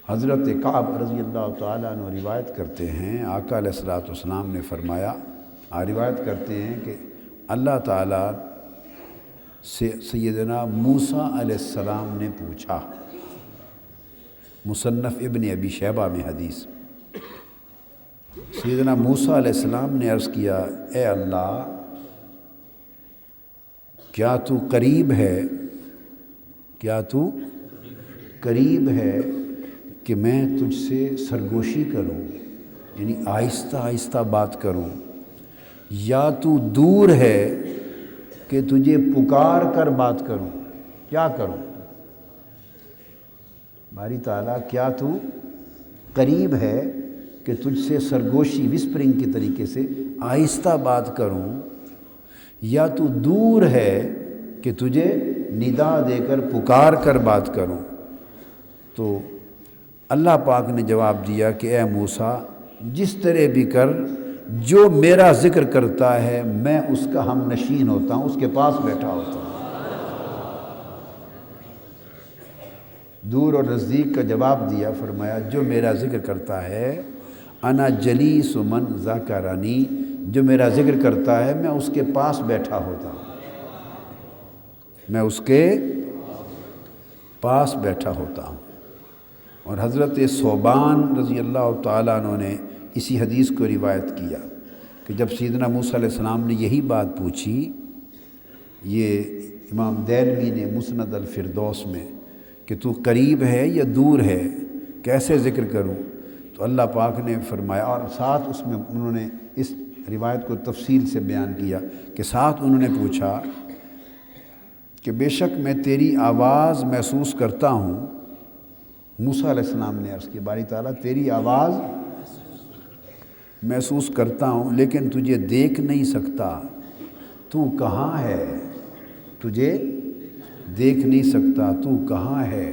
حضرت کعب رضی اللہ تعالیٰ عنہ روایت کرتے ہیں، آقا علیہ الصلوۃ والسلام نے فرمایا، روایت کرتے ہیں کہ اللہ تعالیٰ سے سیدنا موسیٰ علیہ السلام نے پوچھا، مصنف ابن ابی شیبہ میں حدیث، سیدنا موسیٰ علیہ السلام نے عرض کیا، اے اللہ، کیا تو قریب ہے، کیا تو قریب ہے کہ میں تجھ سے سرگوشی کروں، یعنی آہستہ آہستہ بات کروں، یا تو دور ہے کہ تجھے پکار کر بات کروں، کیا کروں؟ باری تعالیٰ، کیا تو قریب ہے کہ تجھ سے سرگوشی وسپرنگ کے طریقے سے آہستہ بات کروں، یا تو دور ہے کہ تجھے ندا دے کر پکار کر بات کروں؟ تو اللہ پاک نے جواب دیا کہ اے موسیٰ، جس طرح بھی کر، جو میرا ذکر کرتا ہے میں اس کا ہم نشین ہوتا ہوں، اس کے پاس بیٹھا ہوتا ہوں۔ دور اور نزدیک کا جواب دیا، فرمایا جو میرا ذکر کرتا ہے، انا جلیس من ذکرنی، جو میرا ذکر کرتا ہے میں اس کے پاس بیٹھا ہوتا ہوں، میں اس کے پاس بیٹھا ہوتا ہوں۔ اور حضرت ثوبان رضی اللہ تعالیٰ عنہ نے اسی حدیث کو روایت کیا کہ جب سیدنا موسیٰ علیہ السلام نے یہی بات پوچھی، یہ امام دہلوی نے مسند الفردوس میں، کہ تو قریب ہے یا دور ہے، کیسے ذکر کروں؟ تو اللہ پاک نے فرمایا، اور ساتھ اس میں انہوں نے اس روایت کو تفصیل سے بیان کیا کہ ساتھ انہوں نے پوچھا کہ بے شک میں تیری آواز محسوس کرتا ہوں۔ موسیٰ علیہ السلام نے عرض کی، باری تعالیٰ تیری آواز محسوس کرتا ہوں لیکن تجھے دیکھ نہیں سکتا، تو کہاں ہے؟ تجھے دیکھ نہیں سکتا، تو کہاں ہے؟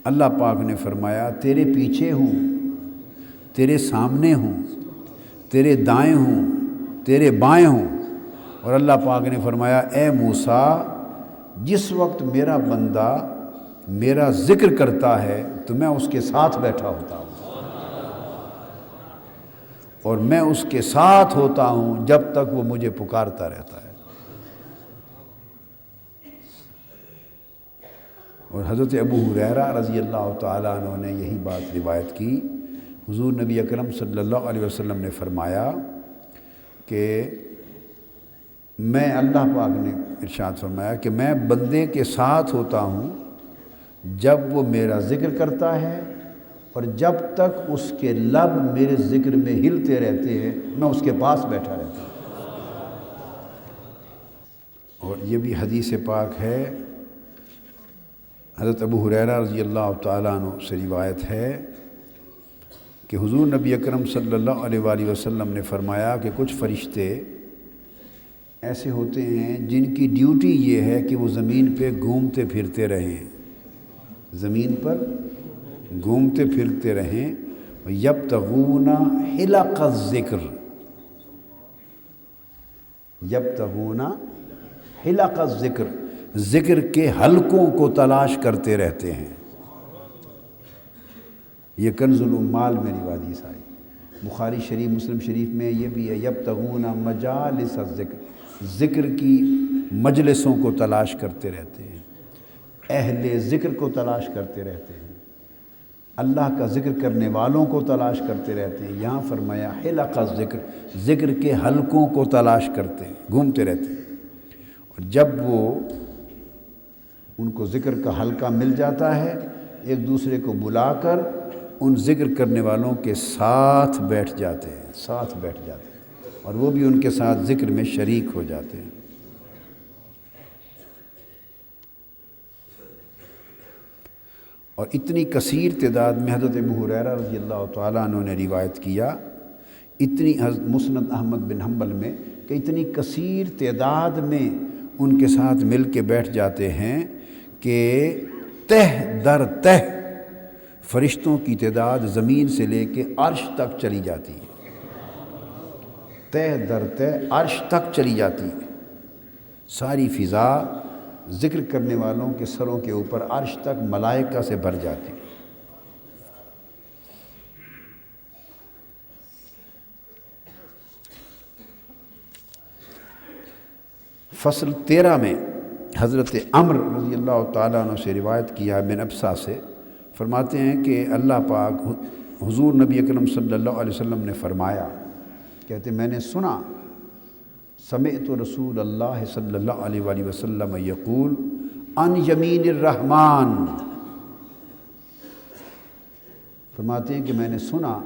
اللہ پاک نے فرمایا، تیرے پیچھے ہوں، تیرے سامنے ہوں، تیرے دائیں ہوں، تیرے بائیں ہوں۔ اور اللہ پاک نے فرمایا، اے موسیٰ، جس وقت میرا بندہ میرا ذکر کرتا ہے تو میں اس کے ساتھ بیٹھا ہوتا ہوں، اور میں اس کے ساتھ ہوتا ہوں جب تک وہ مجھے پکارتا رہتا ہے۔ اور حضرت ابو ہریرہ رضی اللہ تعالیٰ عنہ نے یہی بات روایت کی، حضور نبی اکرم صلی اللہ علیہ وسلم نے فرمایا کہ میں، اللہ پاک نے ارشاد فرمایا کہ میں بندے کے ساتھ ہوتا ہوں جب وہ میرا ذکر کرتا ہے، اور جب تک اس کے لب میرے ذکر میں ہلتے رہتے ہیں میں اس کے پاس بیٹھا رہتا ہوں۔ اور یہ بھی حدیث پاک ہے، حضرت ابو ہریرہ رضی اللہ تعالیٰ عنہ سے روایت ہے کہ حضور نبی اکرم صلی اللہ علیہ وآلہ وسلم نے فرمایا کہ کچھ فرشتے ایسے ہوتے ہیں جن کی ڈیوٹی یہ ہے کہ وہ زمین پہ گھومتے پھرتے رہیں، زمین پر گھومتے پھرتے رہیں، یبتغون حلق الذکر، یبتغون حلق الذکر، ذکر کے حلقوں کو تلاش کرتے رہتے ہیں۔ یہ کنز العمال میں حدیث آئی، بخاری شریف، مسلم شریف میں یہ بھی ہے، یبتغون مجالس الذکر، ذکر کی مجلسوں کو تلاش کرتے رہتے ہیں، اہل ذکر کو تلاش کرتے رہتے ہیں، اللہ کا ذکر کرنے والوں کو تلاش کرتے رہتے ہیں۔ یہاں فرمایا حلق الذکر، ذکر کے حلقوں کو تلاش کرتے ہیں، گھومتے رہتے ہیں، اور جب وہ ان کو ذکر کا حلقہ مل جاتا ہے، ایک دوسرے کو بلا کر ان ذکر کرنے والوں کے ساتھ بیٹھ جاتے ہیں، ساتھ بیٹھ جاتے ہیں، اور وہ بھی ان کے ساتھ ذکر میں شریک ہو جاتے ہیں۔ اور اتنی کثیر تعداد میں حضرت ابو ہریرہ رضی اللہ تعالیٰ عنہ نے روایت کیا، اتنی مسند احمد بن حنبل میں، کہ اتنی کثیر تعداد میں ان کے ساتھ مل کے بیٹھ جاتے ہیں کہ تہ در تہ فرشتوں کی تعداد زمین سے لے کے عرش تک چلی جاتی ہے، تہ در تہ عرش تک چلی جاتی ہے، ساری فضا ذکر کرنے والوں کے سروں کے اوپر عرش تک ملائکہ سے بھر جاتی ہے۔ فصل 13 میں حضرت عمر رضی اللہ تعالیٰ عنہ سے روایت کیا بن ابسا سے، فرماتے ہیں کہ اللہ پاک حضور نبی اکرم صلی اللہ علیہ وسلم نے فرمایا، کہتے میں نے سنا، سمعت رسول اللہ صلی اللہ علیہ وآلہ وسلم یقول عن یمین الرحمن، فرماتے ہیں کہ میں نے سنا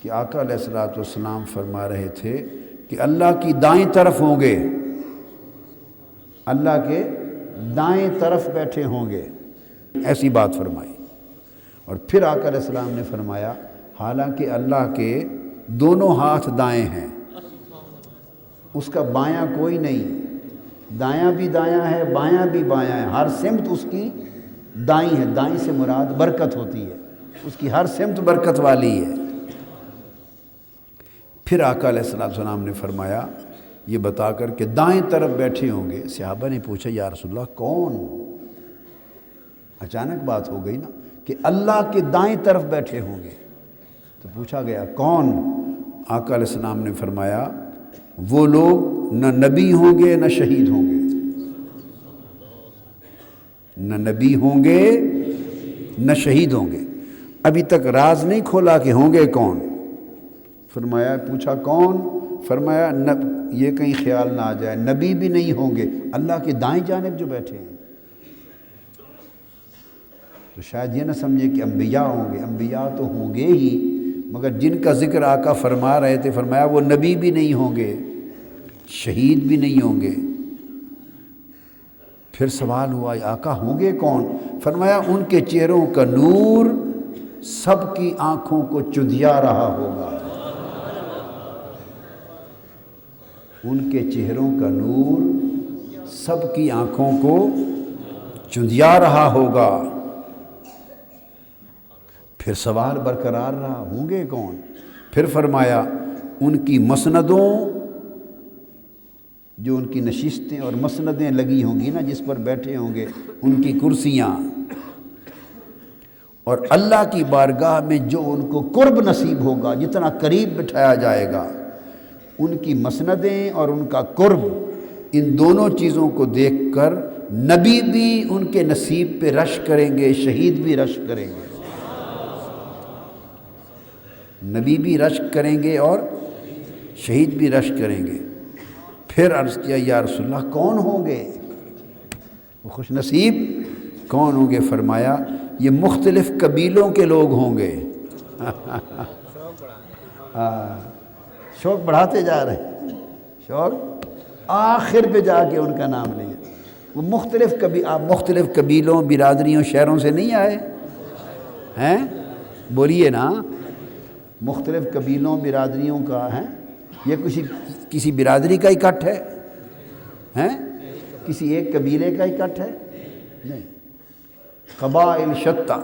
کہ آقا علیہ الصلوۃ والسلام فرما رہے تھے کہ اللہ کی دائیں طرف ہوں گے، اللہ کے دائیں طرف بیٹھے ہوں گے، ایسی بات فرمائی۔ اور پھر آقا علیہ السلام نے فرمایا حالانکہ اللہ کے دونوں ہاتھ دائیں ہیں، اس کا بایاں کوئی نہیں، دایاں بھی دایاں ہے بایاں بھی بایاں ہے، ہر سمت اس کی دائیں ہے، دائیں سے مراد برکت ہوتی ہے، اس کی ہر سمت برکت والی ہے۔ پھر آقا علیہ السلام نے فرمایا یہ بتا کر کہ دائیں طرف بیٹھے ہوں گے۔ صحابہ نے پوچھا یا رسول اللہ کون؟ اچانک بات ہو گئی نا کہ اللہ کے دائیں طرف بیٹھے ہوں گے، تو پوچھا گیا کون؟ آقا علیہ السلام نے فرمایا وہ لوگ نہ نبی ہوں گے نہ شہید ہوں گے، نہ نبی ہوں گے نہ شہید ہوں گے۔ ابھی تک راز نہیں کھولا کہ ہوں گے کون۔ فرمایا پوچھا کون؟ فرمایا یہ کہیں خیال نہ آ جائے نبی بھی نہیں ہوں گے، اللہ کے دائیں جانب جو بیٹھے ہیں۔ تو شاید یہ نہ سمجھے کہ انبیاء ہوں گے، انبیاء تو ہوں گے ہی، مگر جن کا ذکر آقا فرما رہے تھے فرمایا وہ نبی بھی نہیں ہوں گے، شہید بھی نہیں ہوں گے۔ پھر سوال ہوا آقا ہوں گے کون؟ فرمایا ان کے چہروں کا نور سب کی آنکھوں کو چندیا رہا ہوگا، ان کے چہروں کا نور سب کی آنکھوں کو چندیا رہا ہوگا۔ پھر سوال برقرار رہا ہوں گے کون؟ پھر فرمایا ان کی مسندوں، جو ان کی نشستیں اور مسندیں لگی ہوں گی نا جس پر بیٹھے ہوں گے، ان کی کرسیاں، اور اللہ کی بارگاہ میں جو ان کو قرب نصیب ہوگا، جتنا قریب بٹھایا جائے گا، ان کی مسندیں اور ان کا قرب، ان دونوں چیزوں کو دیکھ کر نبی بھی ان کے نصیب پہ رش کریں گے، شہید بھی رش کریں گے، نبی بھی رش کریں گے اور شہید بھی رش کریں گے۔ پھر عرض کیا یا رسول اللہ کون ہوں گے وہ خوش نصیب؟ کون ہوں گے؟ فرمایا یہ مختلف قبیلوں کے لوگ ہوں گے۔ شوق بڑھاتے جا رہے ہیں، شوق آخر پہ جا کے ان کا نام لیا۔ وہ آپ مختلف قبیلوں، برادریوں، شہروں سے نہیں آئے ہیں؟ بولیے نا، مختلف قبیلوں، برادریوں کا ہے، یہ کسی برادری کا اکٹھ ہے؟ ہیں؟ کسی ایک قبیلے کا اکٹھ ہے؟ نہیں، قبائل شتّا،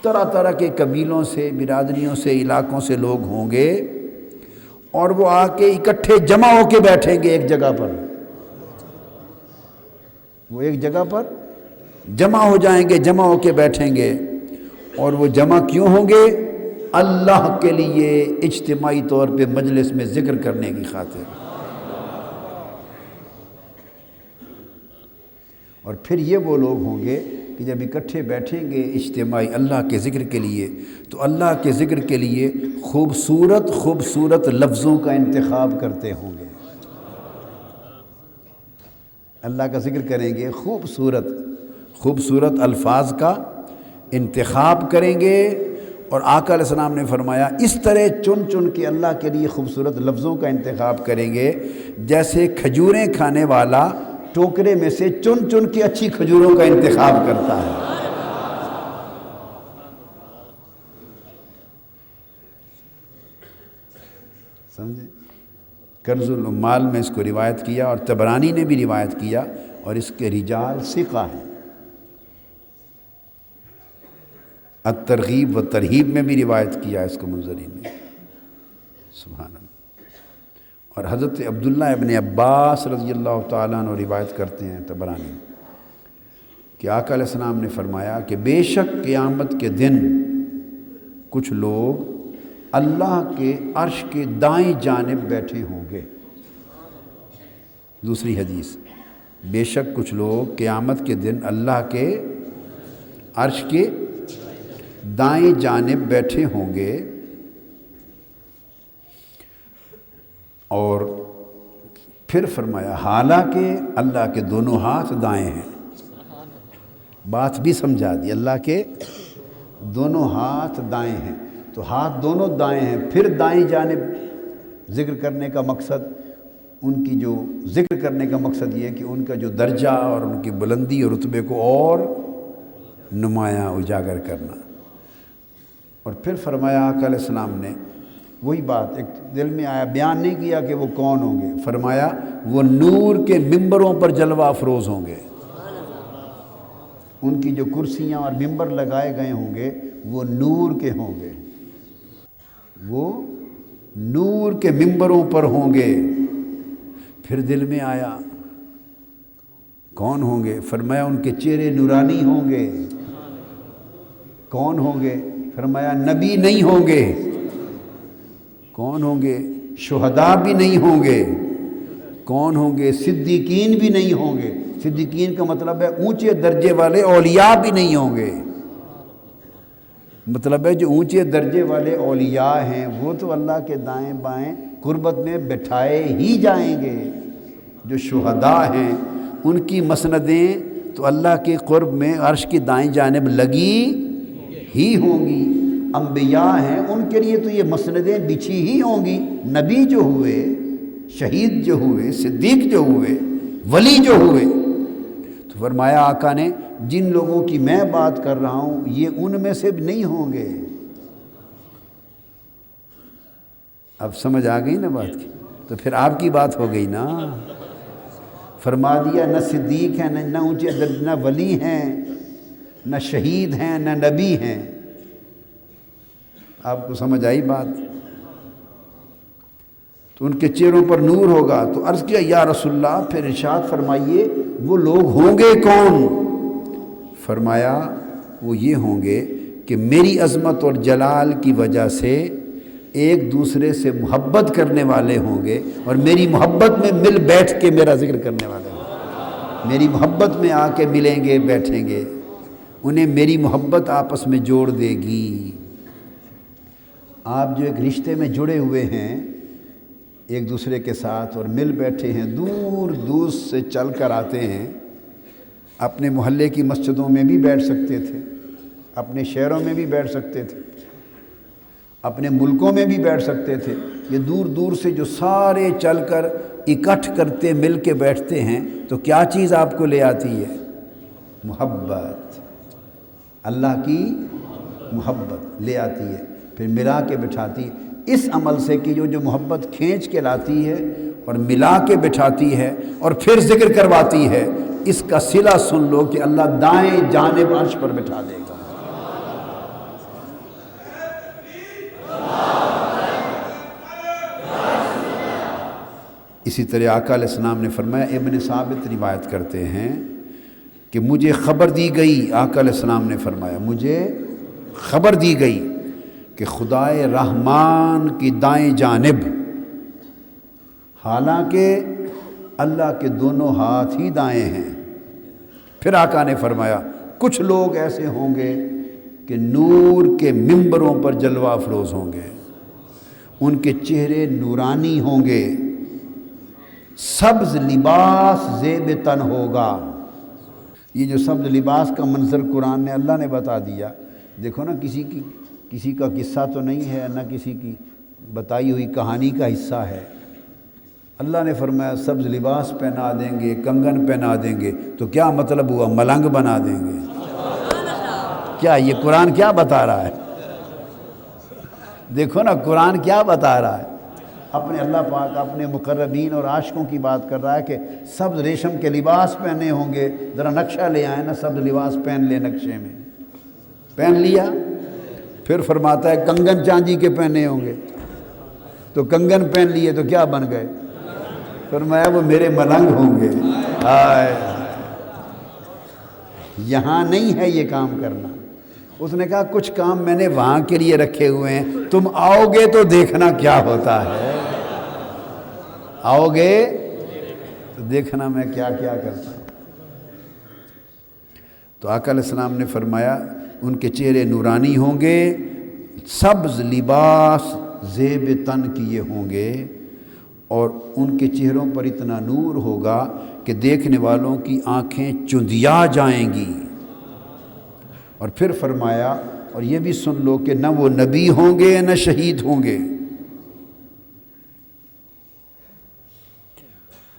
طرح طرح کے قبیلوں سے، برادریوں سے، علاقوں سے لوگ ہوں گے، اور وہ آ کے اکٹھے جمع ہو کے بیٹھیں گے ایک جگہ پر۔ وہ ایک جگہ پر جمع ہو جائیں گے، جمع ہو کے بیٹھیں گے، اور وہ جمع کیوں ہوں گے؟ اللہ کے لیے اجتماعی طور پہ مجلس میں ذکر کرنے کی خاطر۔ اور پھر یہ وہ لوگ ہوں گے کہ جب اکٹھے بیٹھیں گے اجتماعی اللہ کے ذکر کے لیے، تو اللہ کے ذکر کے لیے خوبصورت خوبصورت لفظوں کا انتخاب کرتے ہوں گے۔ اللہ کا ذکر کریں گے، خوبصورت خوبصورت الفاظ کا انتخاب کریں گے، اور آقا علیہ السلام نے فرمایا اس طرح چن چن کے اللہ کے لیے خوبصورت لفظوں کا انتخاب کریں گے جیسے کھجوریں کھانے والا ٹوکرے میں سے چن چن کے اچھی کھجوروں کا انتخاب کرتا ہے۔ سمجھے؟ کنز العمال میں اس کو روایت کیا، اور طبرانی نے بھی روایت کیا، اور اس کے رجال ثقہ ہیں۔ الترغیب و ترہیب میں بھی روایت کیا اس کو منذرین میں۔ سبحان اللہ۔ اور حضرت عبداللہ ابن عباس رضی اللہ تعالیٰ عنہ روایت کرتے ہیں طبرانی کہ آقا علیہ السلام نے فرمایا کہ بے شک قیامت کے دن کچھ لوگ اللہ کے عرش کے دائیں جانب بیٹھے ہوں گے، دوسری حدیث، بے شک کچھ لوگ قیامت کے دن اللہ کے عرش کے دائیں جانب بیٹھے ہوں گے اور پھر فرمایا حالانکہ اللہ کے دونوں ہاتھ دائیں ہیں۔ بات بھی سمجھا دی، اللہ کے دونوں ہاتھ دائیں ہیں، تو ہاتھ دونوں دائیں ہیں، پھر دائیں جانب ذکر کرنے کا مقصد، ان کی جو ذکر کرنے کا مقصد یہ ہے کہ ان کا جو درجہ اور ان کی بلندی اور رتبے کو اور نمایاں اجاگر کرنا۔ اور پھر فرمایا آقا علیہ السلام نے وہی بات ایک دل میں آیا، بیان نہیں کیا کہ وہ کون ہوں گے، فرمایا وہ نور کے ممبروں پر جلوہ افروز ہوں گے۔ ان کی جو کرسیاں اور ممبر لگائے گئے ہوں گے وہ نور کے ہوں گے، وہ نور کے ممبروں پر ہوں گے۔ پھر دل میں آیا کون ہوں گے، فرمایا ان کے چہرے نورانی ہوں گے۔ کون ہوں گے، فرمایا نبی نہیں ہوں گے۔ کون ہوں گے، شہداء بھی نہیں ہوں گے۔ کون ہوں گے، صدیقین بھی نہیں ہوں گے۔ صدیقین کا مطلب ہے اونچے درجے والے اولیاء بھی نہیں ہوں گے، مطلب ہے جو اونچے درجے والے اولیاء ہیں وہ تو اللہ کے دائیں بائیں قربت میں بٹھائے ہی جائیں گے۔ جو شہداء ہیں ان کی مسندیں تو اللہ کے قرب میں عرش کی دائیں جانب لگی ہی ہوں گی۔ انبیاء ہیں ان کے لیے تو یہ مسندیں بچھی ہی ہوں گی۔ نبی جو ہوئے، شہید جو ہوئے، صدیق جو ہوئے، ولی جو ہوئے، تو فرمایا آقا نے جن لوگوں کی میں بات کر رہا ہوں یہ ان میں سے بھی نہیں ہوں گے۔ اب سمجھ آ گئی نا بات کی، تو پھر آپ کی بات ہو گئی نا۔ فرما دیا نہ صدیق ہیں، نہ اونچے درجے، نہ ولی ہیں، نہ شہید ہیں، نہ نبی ہیں۔ آپ کو سمجھ آئی بات؟ تو ان کے چہروں پر نور ہوگا۔ تو عرض کیا یا رسول اللہ پھر ارشاد فرمائیے وہ لوگ ہوں گے کون؟ فرمایا وہ یہ ہوں گے کہ میری عظمت اور جلال کی وجہ سے ایک دوسرے سے محبت کرنے والے ہوں گے اور میری محبت میں مل بیٹھ کے میرا ذکر کرنے والے ہوں گے۔ میری محبت میں آ کے ملیں گے، بیٹھیں گے، انہیں میری محبت آپس میں جوڑ دے گی۔ آپ جو ایک رشتے میں جڑے ہوئے ہیں ایک دوسرے کے ساتھ اور مل بیٹھے ہیں، دور دور سے چل کر آتے ہیں، اپنے محلے کی مسجدوں میں بھی بیٹھ سکتے تھے، اپنے شہروں میں بھی بیٹھ سکتے تھے، اپنے ملکوں میں بھی بیٹھ سکتے تھے۔ یہ دور دور سے جو سارے چل کر اکٹھ کرتے مل کے بیٹھتے ہیں تو کیا چیز آپ کو لے آتی ہے؟ محبت، اللہ کی محبت لے آتی ہے، پھر ملا کے بٹھاتی ہے۔ اس عمل سے کہ جو محبت کھینچ کے لاتی ہے اور ملا کے بٹھاتی ہے اور پھر ذکر کرواتی ہے، اس کا صلہ سن لو کہ اللہ دائیں جانب عرش پر بٹھا دے گا۔ اسی طرح آقا علیہ السلام نے فرمایا، ابن ثابت روایت کرتے ہیں کہ مجھے خبر دی گئی، آقا علیہ السلام نے فرمایا مجھے خبر دی گئی کہ خدائے رحمان کی دائیں جانب، حالانکہ اللہ کے دونوں ہاتھ ہی دائیں ہیں، پھر آقا نے فرمایا کچھ لوگ ایسے ہوں گے کہ نور کے ممبروں پر جلوہ افروز ہوں گے، ان کے چہرے نورانی ہوں گے، سبز لباس زیب تن ہوگا۔ یہ جو سبز لباس کا منظر قرآن نے اللہ نے بتا دیا، دیکھو نا کسی کا قصہ تو نہیں ہے، نہ کسی کی بتائی ہوئی کہانی کا حصہ ہے۔ اللہ نے فرمایا سبز لباس پہنا دیں گے، کنگن پہنا دیں گے، تو کیا مطلب ہوا؟ ملنگ بنا دیں گے۔ کیا یہ قرآن کیا بتا رہا ہے؟ دیکھو نا قرآن کیا بتا رہا ہے، اپنے اللہ پاک اپنے مقربین اور عاشقوں کی بات کر رہا ہے کہ سبز ریشم کے لباس پہنے ہوں گے۔ ذرا نقشہ لے آئے نا، سبز لباس پہن لے، نقشے میں پہن لیا، پھر فرماتا ہے کنگن چاندی کے پہنے ہوں گے، تو کنگن پہن لیے تو کیا بن گئے؟ فرمایا وہ میرے ملنگ ہوں گے۔ ہائے یہاں نہیں ہے یہ کام کرنا۔ اس نے کہا کچھ کام میں نے وہاں کے لیے رکھے ہوئے ہیں، تم آؤ گے تو دیکھنا کیا ہوتا ہے، آؤ گے تو دیکھنا میں کیا کیا کرتا ہوں۔ تو آقا علیہ السلام نے فرمایا ان کے چہرے نورانی ہوں گے، سبز لباس زیب تن کیے ہوں گے، اور ان کے چہروں پر اتنا نور ہوگا کہ دیکھنے والوں کی آنکھیں چندیا جائیں گی۔ اور پھر فرمایا اور یہ بھی سن لو کہ نہ وہ نبی ہوں گے نہ شہید ہوں گے۔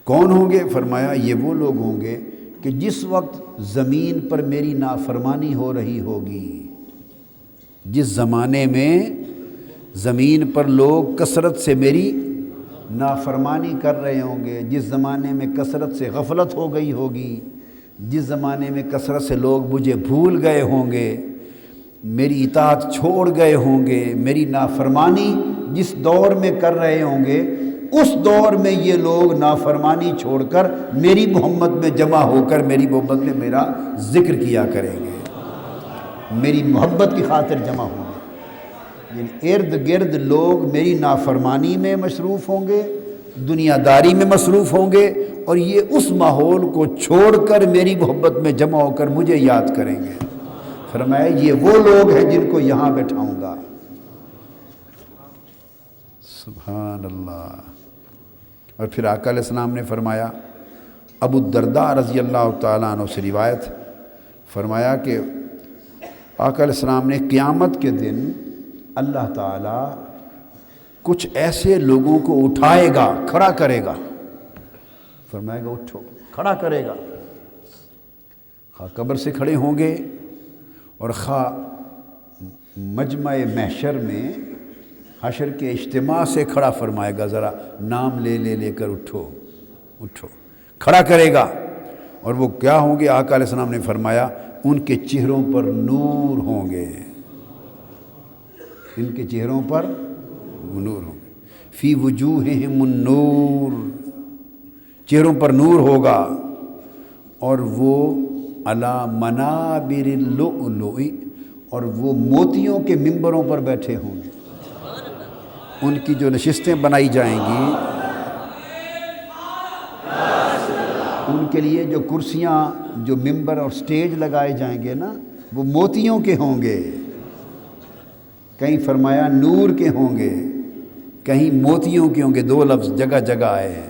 کون ہوں گے؟ فرمایا یہ وہ لوگ ہوں گے کہ جس وقت زمین پر میری نافرمانی ہو رہی ہوگی، جس زمانے میں زمین پر لوگ کثرت سے میری نافرمانی کر رہے ہوں گے، جس زمانے میں کثرت سے غفلت ہو گئی ہوگی، جس زمانے میں کثرت سے لوگ مجھے بھول گئے ہوں گے، میری اطاعت چھوڑ گئے ہوں گے، میری نافرمانی جس دور میں کر رہے ہوں گے، اس دور میں یہ لوگ نافرمانی چھوڑ کر میری محمد میں جمع ہو کر میری محبت میں میرا ذکر کیا کریں گے، میری محبت کی خاطر جمع ہوں گے۔ یعنی ارد گرد لوگ میری نافرمانی میں مصروف ہوں گے، دنیا داری میں مصروف ہوں گے، اور یہ اس ماحول کو چھوڑ کر میری محبت میں جمع ہو کر مجھے یاد کریں گے۔ فرمایا یہ وہ لوگ ہیں جن کو یہاں بٹھاؤں گا۔ سبحان اللہ۔ اور پھر آقا علیہ السلام نے فرمایا، ابو الدرداء رضی اللہ تعالیٰ عنہ سے روایت، فرمایا کہ آقا علیہ السلام نے قیامت کے دن اللہ تعالیٰ کچھ ایسے لوگوں کو اٹھائے گا، کھڑا کرے گا، فرمائے گا اٹھو، کھڑا کرے گا، خواہ قبر سے کھڑے ہوں گے اور خواہ مجمع محشر میں حشر کے اجتماع سے کھڑا فرمائے گا، ذرا نام لے لے لے کر اٹھو اٹھو، کھڑا کرے گا۔ اور وہ کیا ہوں گے؟ آقا علیہ السلام نے فرمایا ان کے چہروں پر نور ہوں گے، ان کے چہروں پر نور ہوں گے، فی وجوہہم النور، چہروں پر نور ہوگا، اور وہ علی منابر اللؤلؤ، اور وہ موتیوں کے ممبروں پر بیٹھے ہوں گے۔ ان کی جو نشستیں بنائی جائیں گی، ان کے لیے جو کرسیاں، جو ممبر اور سٹیج لگائے جائیں گے نا، وہ موتیوں کے ہوں گے، کہیں فرمایا نور کے ہوں گے، کہیں موتیوں کے ہوں گے، دو لفظ جگہ جگہ آئے ہیں۔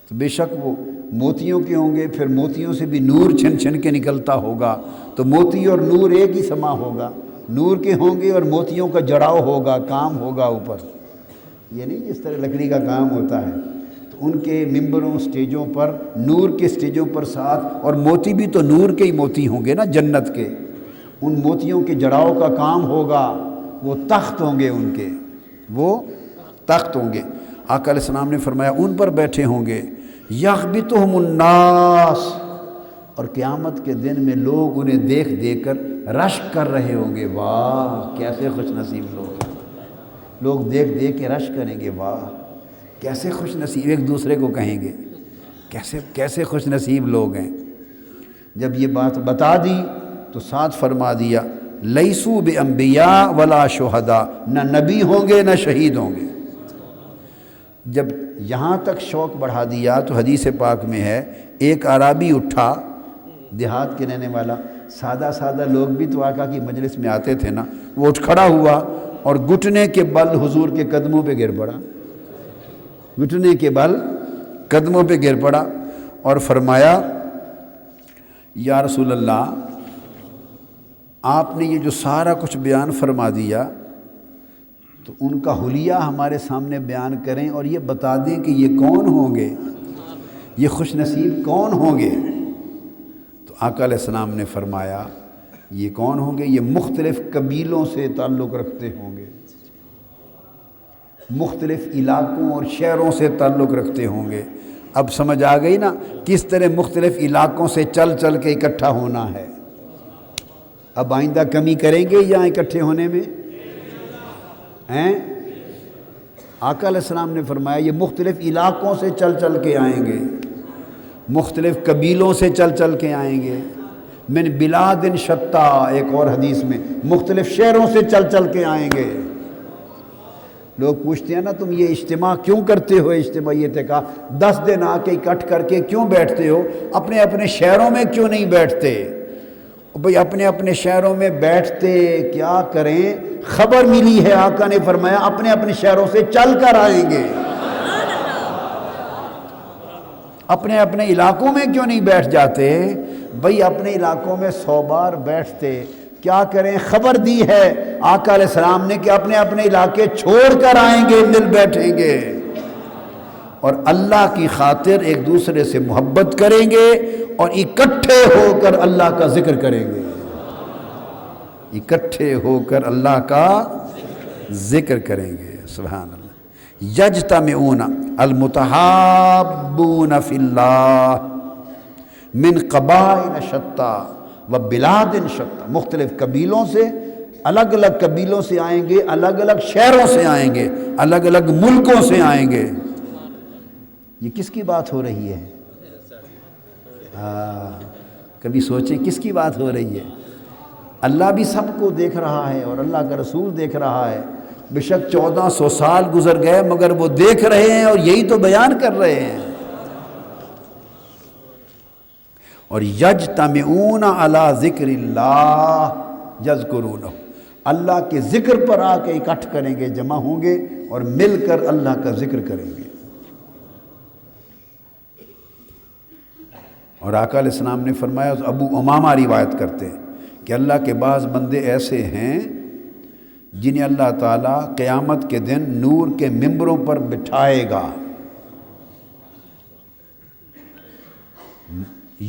تو بے شک وہ موتیوں کے ہوں گے، پھر موتیوں سے بھی نور چھن چھن کے نکلتا ہوگا، تو موتی اور نور ایک ہی سما ہوگا، نور کے ہوں گے اور موتیوں کا جڑاؤ ہوگا، کام ہوگا اوپر، یہ نہیں جس طرح لکڑی کا کام ہوتا ہے۔ تو ان کے ممبروں، سٹیجوں پر، نور کے سٹیجوں پر ساتھ، اور موتی بھی تو نور کے ہی موتی ہوں گے نا، جنت کے، ان موتیوں کے جڑاؤ کا کام ہوگا، وہ تخت ہوں گے، ان کے وہ تخت ہوں گے۔ آقا علیہ السلام نے فرمایا ان پر بیٹھے ہوں گے، یغبطہم الناس، اور قیامت کے دن میں لوگ انہیں دیکھ دیکھ کر رشک کر رہے ہوں گے، واہ کیسے خوش نصیب لوگ ہیں۔ لوگ دیکھ دیکھ کے رشک کریں گے، واہ کیسے خوش نصیب، ایک دوسرے کو کہیں گے کیسے خوش نصیب لوگ ہیں۔ جب یہ بات بتا دی تو ساتھ فرما دیا، لیسوا بانبیاء ولا شہداء، نہ نبی ہوں گے نہ شہید ہوں گے۔ جب یہاں تک شوق بڑھا دیا تو حدیث پاک میں ہے، ایک اعرابی اٹھا، دیہات کے رہنے والا، سادہ سادہ لوگ بھی تو آقا کی مجلس میں آتے تھے نا، وہ اٹھ کھڑا ہوا اور گھٹنے کے بل حضور کے قدموں پہ گر پڑا، گھٹنے کے بل قدموں پہ گر پڑا، اور فرمایا یا رسول اللہ، آپ نے یہ جو سارا کچھ بیان فرما دیا، تو ان کا حلیہ ہمارے سامنے بیان کریں اور یہ بتا دیں کہ یہ کون ہوں گے، یہ خوش نصیب کون ہوں گے۔ تو آقا علیہ السلام نے فرمایا یہ کون ہوں گے؟ یہ مختلف قبیلوں سے تعلق رکھتے ہوں گے، مختلف علاقوں اور شہروں سے تعلق رکھتے ہوں گے۔ اب سمجھ آ گئی نا کس طرح مختلف علاقوں سے چل چل کے اکٹھا ہونا ہے۔ اب آئندہ کمی کریں گے یہاں اکٹھے ہونے میں ہیں؟ آقا علیہ السلام نے فرمایا یہ مختلف علاقوں سے چل چل کے آئیں گے، مختلف قبیلوں سے چل چل کے آئیں گے، من بلاد شتیٰ، ایک اور حدیث میں مختلف شہروں سے چل چل کے آئیں گے، لوگ پوچھتے ہیں نا تم یہ اجتماع کیوں کرتے ہو، اجتماعیت کا 10 دن آ کے اکٹھ کر کے کیوں بیٹھتے ہو، اپنے اپنے شہروں میں کیوں نہیں بیٹھتے؟ بھئی اپنے اپنے شہروں میں بیٹھتے کیا کریں؟ خبر ملی ہے آقا نے فرمایا اپنے اپنے شہروں سے چل کر آئیں گے، اپنے اپنے علاقوں میں کیوں نہیں بیٹھ جاتے؟ بھئی اپنے علاقوں میں 100 بار بیٹھتے، کیا کریں؟ خبر دی ہے آقا علیہ السلام نے کہ اپنے اپنے علاقے چھوڑ کر آئیں گے، مل بیٹھیں گے اور اللہ کی خاطر ایک دوسرے سے محبت کریں گے اور اکٹھے ہو کر اللہ کا ذکر کریں گے، اکٹھے ہو کر اللہ کا ذکر کریں گے۔ سبحان اللہ۔ یجتمعون المتحابون فی اللہ من قبائل شتیٰ و بلاد شتیٰ، مختلف قبیلوں سے، الگ الگ قبیلوں سے آئیں گے، الگ الگ شہروں سے آئیں گے، الگ الگ ملکوں سے آئیں گے۔ یہ کس کی بات ہو رہی ہے؟ کبھی سوچیں کس کی بات ہو رہی ہے؟ اللہ بھی سب کو دیکھ رہا ہے اور اللہ کا رسول دیکھ رہا ہے، بے شک 1400 سال گزر گئے مگر وہ دیکھ رہے ہیں اور یہی تو بیان کر رہے ہیں۔ اور یجتمعون علی ذکر اللہ یذکرونہ، اللہ کے ذکر پر آ کے اکٹھ کریں گے، جمع ہوں گے اور مل کر اللہ کا ذکر کریں گے۔ اور آقا علیہ السلام نے فرمایا، ابو امامہ روایت کرتے ہیں کہ اللہ کے بعض بندے ایسے ہیں جنہیں اللہ تعالیٰ قیامت کے دن نور کے ممبروں پر بٹھائے گا،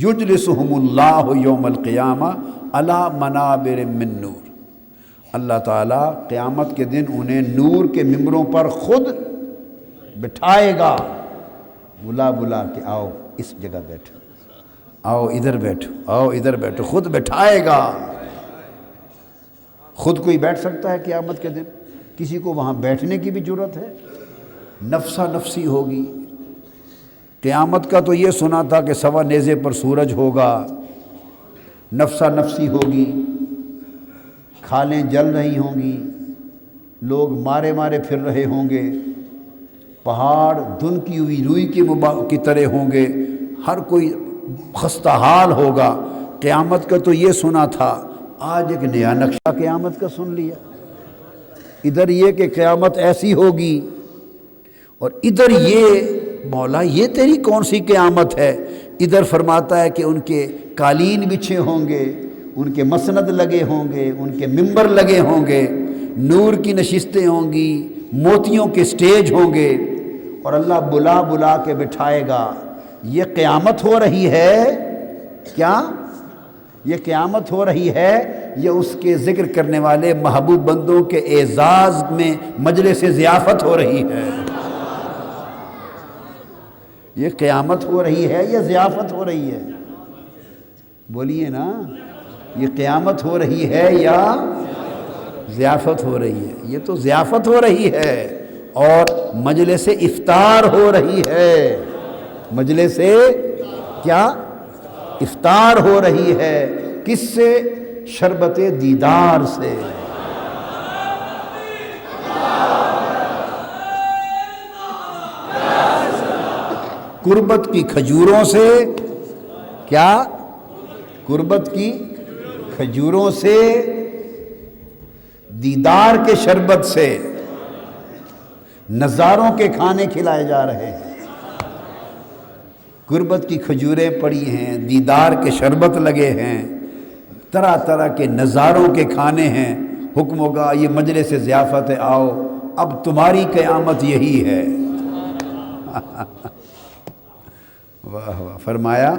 یجلسہم اللہ یوم القیامہ علی منابر من نور، اللہ تعالیٰ قیامت کے دن انہیں نور کے ممبروں پر خود بٹھائے گا، بلا بلا کے آؤ اس جگہ بیٹھو، آؤ ادھر بیٹھو، آؤ ادھر بیٹھو، خود بٹھائے گا۔ خود کوئی بیٹھ سکتا ہے قیامت کے دن؟ کسی کو وہاں بیٹھنے کی بھی جرت ہے؟ نفسا نفسی ہوگی۔ قیامت کا تو یہ سنا تھا کہ 1.25 نیزے پر سورج ہوگا، نفسا نفسی ہوگی، کھالیں جل رہی ہوں گی، لوگ مارے مارے پھر رہے ہوں گے، پہاڑ دھن کی ہوئی روئی کی طرح ہوں گے، ہر کوئی خستہ حال ہوگا۔ قیامت کا تو یہ سنا تھا، آج ایک نیا نقشہ قیامت کا سن لیا۔ ادھر یہ کہ قیامت ایسی ہوگی اور ادھر یہ مولا یہ تیری کون سی قیامت ہے؟ ادھر فرماتا ہے کہ ان کے قالین بچھے ہوں گے، ان کے مسند لگے ہوں گے، ان کے ممبر لگے ہوں گے، نور کی نشستیں ہوں گی، موتیوں کے سٹیج ہوں گے اور اللہ بلا بلا کے بٹھائے گا۔ یہ قیامت ہو رہی ہے کیا؟ یہ قیامت ہو رہی ہے، یہ اس کے ذکر کرنے والے محبوب بندوں کے اعزاز میں مجلس ضیافت ہو رہی ہے۔ یہ قیامت ہو رہی ہے یا ضیافت ہو رہی ہے؟ بولیے نا، یہ قیامت ہو رہی ہے یا ضیافت ہو رہی ہے؟ یہ تو ضیافت ہو رہی ہے اور مجلس افطار ہو رہی ہے۔ مجلس کیا؟ افطار ہو رہی ہے۔ کس سے؟ شربت دیدار سے۔ قربت کی کھجوروں سے۔ کیا؟ قربت کی کھجوروں سے، دیدار کے شربت سے، نظاروں کے کھانے کھلائے جا رہے ہیں۔ قربت کی کھجوریں پڑی ہیں، دیدار کے شربت لگے ہیں، طرح طرح کے نظاروں کے کھانے ہیں۔ حکم ہوگا یہ مجلس ضیافت ہے، آؤ اب تمہاری قیامت یہی ہے۔ واہ واہ۔ فرمایا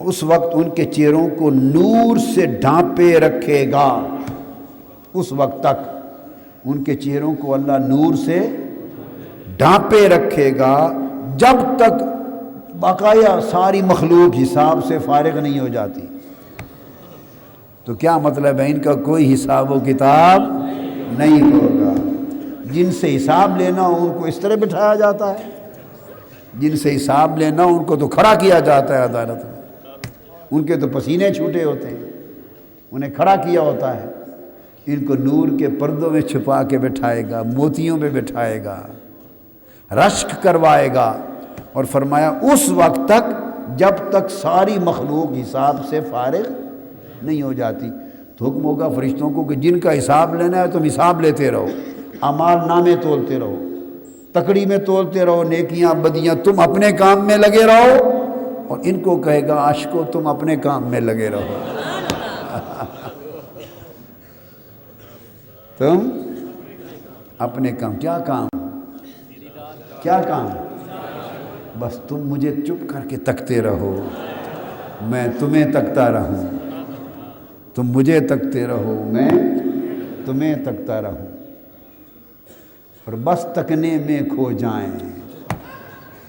اس وقت ان کے چہروں کو نور سے ڈھانپے رکھے گا، اس وقت تک ان کے چہروں کو اللہ نور سے ڈھانپے رکھے گا جب تک باقاعدہ ساری مخلوق حساب سے فارغ نہیں ہو جاتی۔ تو کیا مطلب ہے؟ ان کا کوئی حساب و کتاب نہیں ہوگا۔ جن سے حساب لینا ہو ان کو اس طرح بٹھایا جاتا ہے، جن سے حساب لینا ہو ان کو تو کھڑا کیا جاتا ہے عدالت میں، ان کے تو پسینے چھوٹے ہوتے ہیں، انہیں کھڑا کیا ہوتا ہے۔ ان کو نور کے پردوں میں چھپا کے بٹھائے گا، موتیوں پہ بٹھائے گا، رشک کروائے گا، اور فرمایا اس وقت تک جب تک ساری مخلوق حساب سے فارغ نہیں ہو جاتی۔ تو حکم ہوگا فرشتوں کو کہ جن کا حساب لینا ہے تم حساب لیتے رہو، اعمال نامے تولتے رہو، تکڑی میں تولتے رہو، نیکیاں بدیاں، تم اپنے کام میں لگے رہو، اور ان کو کہے گا عاشقو تم اپنے کام میں لگے رہو۔ تم اپنے کام، کیا کام؟ کیا کام؟ بس تم مجھے چپ کر کے تکتے رہو، میں تمہیں تکتا رہوں، تم مجھے تکتے رہو، میں تمہیں تکتا رہوں، اور بس تکنے میں کھو جائیں،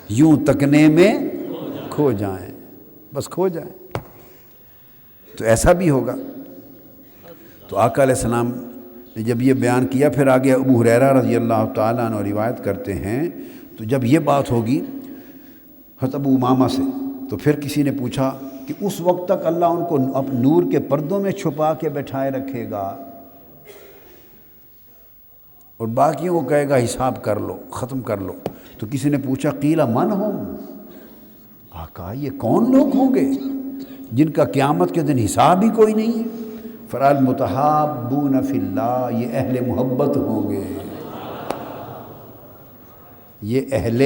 یوں تکنے میں کھو جائیں، بس کھو جائیں۔ تو ایسا بھی ہوگا۔ تو آقا علیہ السلام نے جب یہ بیان کیا، پھر آگے ابو ہریرہ رضی اللہ تعالیٰ عنہ روایت کرتے ہیں، تو جب یہ بات ہوگی حضرت ابو امامہ سے، تو پھر کسی نے پوچھا کہ اس وقت تک اللہ ان کو نور کے پردوں میں چھپا کے بٹھائے رکھے گا اور باقیوں کو کہے گا حساب کر لو، ختم کر لو؟ تو کسی نے پوچھا قیل من ہم، آقا یہ کون لوگ ہوں گے جن کا قیامت کے دن حساب ہی کوئی نہیں ہے؟ فرمایا المتحابون فی اللہ، یہ اہل محبت ہوں گے، یہ اہل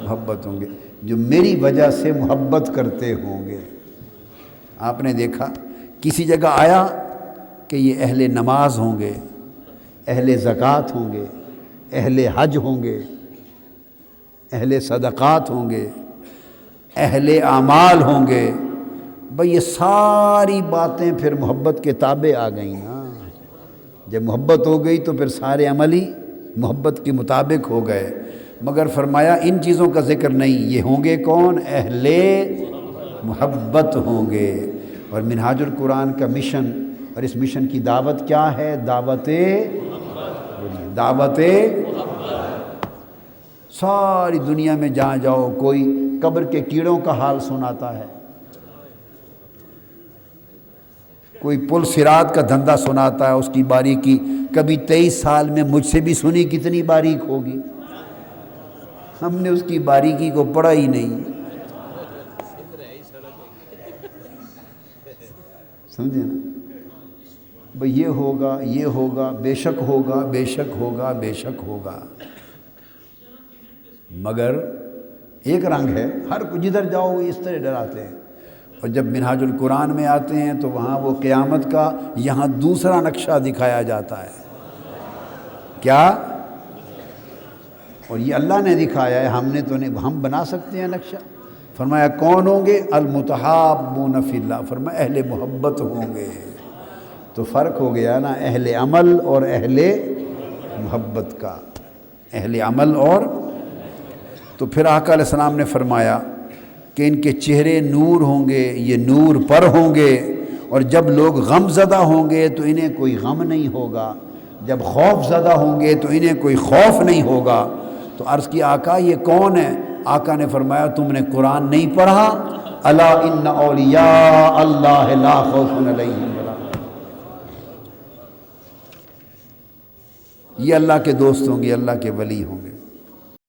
محبت ہوں گے، جو میری وجہ سے محبت کرتے ہوں گے۔ آپ نے دیکھا کسی جگہ آیا کہ یہ اہل نماز ہوں گے، اہل زکوٰۃ ہوں گے، اہل حج ہوں گے، اہل صدقات ہوں گے، اہل اعمال ہوں گے۔ بھئی یہ ساری باتیں پھر محبت کے تابع آ گئیں نا۔ جب محبت ہو گئی تو پھر سارے عمل ہی محبت کے مطابق ہو گئے۔ مگر فرمایا ان چیزوں کا ذکر نہیں، یہ ہوں گے کون؟ اہل محبت ہوں گے۔ اور منہاج القرآن کا مشن اور اس مشن کی دعوت کیا ہے؟ دعوت ساری دنیا میں جہاں جاؤ کوئی قبر کے کیڑوں کا حال سناتا ہے، کوئی پل صراط کا دھندا سناتا ہے، اس کی باریکی کبھی 23 سال میں مجھ سے بھی سنی کتنی باریک ہوگی، ہم نے اس کی باریکی کو پڑھا ہی نہیں۔ سمجھے نا؟ بھئی یہ ہوگا، یہ ہوگا، بے شک ہوگا، بے شک ہوگا، بے شک ہوگا، مگر ایک رنگ ہے، ہر کو جدھر جاؤ وہ اس طرح ڈراتے ہیں۔ اور جب منہاج القرآن میں آتے ہیں تو وہاں وہ قیامت کا یہاں دوسرا نقشہ دکھایا جاتا ہے۔ کیا؟ اور یہ اللہ نے دکھایا ہے، ہم نے تو نہیں، ہم بنا سکتے ہیں نقشہ؟ فرمایا کون ہوں گے؟ المتحابون فی اللہ، فرمایا اہل محبت ہوں گے۔ تو فرق ہو گیا نا اہل عمل اور اہل محبت کا، اہل عمل اور۔ تو پھر آقا علیہ السلام نے فرمایا کہ ان کے چہرے نور ہوں گے، یہ نور پر ہوں گے، اور جب لوگ غم زدہ ہوں گے تو انہیں کوئی غم نہیں ہوگا، جب خوف زدہ ہوں گے تو انہیں کوئی خوف نہیں ہوگا۔ تو عرض کی آقا یہ کون ہے؟ آقا نے فرمایا تم نے قرآن نہیں پڑھا؟ الا ان اولیاء اللہ لا خوف علیہم ولا هم۔ یہ اللہ کے دوست ہوں گے، اللہ کے ولی ہوں گے۔